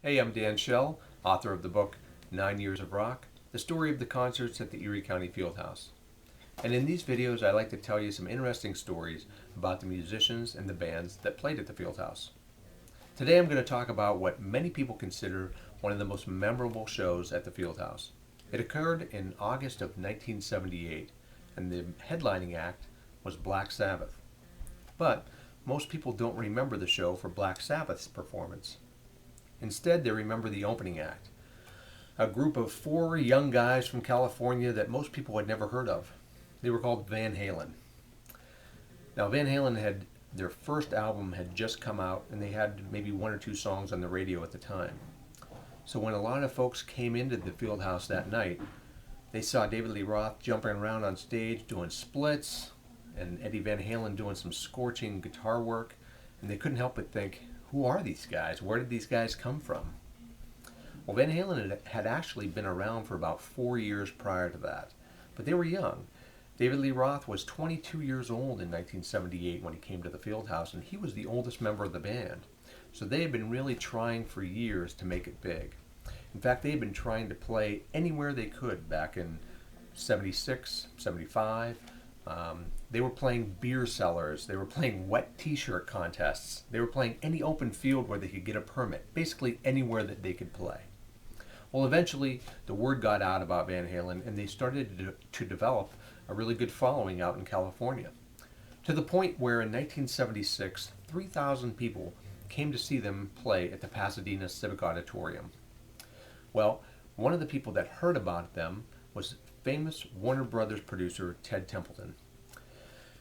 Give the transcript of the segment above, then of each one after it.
Hey, I'm Dan Schell, author of the book 9 Years of Rock, the story of the concerts at the Erie County Fieldhouse. And in these videos, I like to tell you some interesting stories about the musicians and the bands that played at the Fieldhouse. Today I'm going to talk about what many people consider one of the most memorable shows at the Fieldhouse. It occurred in August of 1978, and the headlining act was Black Sabbath. But most people don't remember the show for Black Sabbath's performance. Instead, they remember the opening act, a group of four young guys from California that most people had never heard of. They were called Van Halen. Now, Van Halen had their first album had just come out, and they had maybe one or two songs on the radio at the time. So when a lot of folks came into the Fieldhouse that night, they saw David Lee Roth jumping around on stage doing splits, and Eddie Van Halen doing some scorching guitar work, and they couldn't help but think, who are these guys? Where did these guys come from? Well, Van Halen had actually been around for about 4 years prior to that, but they were young. David Lee Roth was 22 years old in 1978 when he came to the Fieldhouse, and he was the oldest member of the band. So they had been really trying for years to make it big. In fact, they had been trying to play anywhere they could back in 76, 75. They were playing beer cellars. They were playing wet t-shirt contests. They were playing any open field where they could get a permit, basically anywhere that they could play. Well, eventually, the word got out about Van Halen, and they started to develop a really good following out in California, to the point where in 1976, 3,000 people came to see them play at the Pasadena Civic Auditorium. Well, one of the people that heard about them was famous Warner Brothers producer Ted Templeton.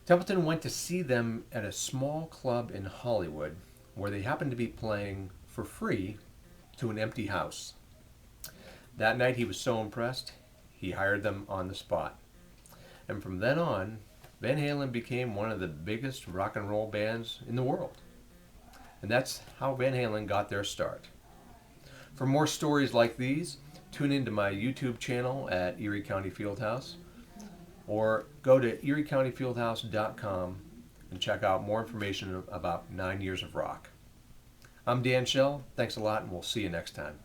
Templeton went to see them at a small club in Hollywood where they happened to be playing for free to an empty house. That night he was so impressed, he hired them on the spot. And from then on, Van Halen became one of the biggest rock and roll bands in the world. And that's how Van Halen got their start. For more stories like these, tune into my YouTube channel at Erie County Fieldhouse, or go to eriecountyfieldhouse.com and check out more information about 9 Years of Rock. I'm Dan Schell. Thanks a lot, and we'll see you next time.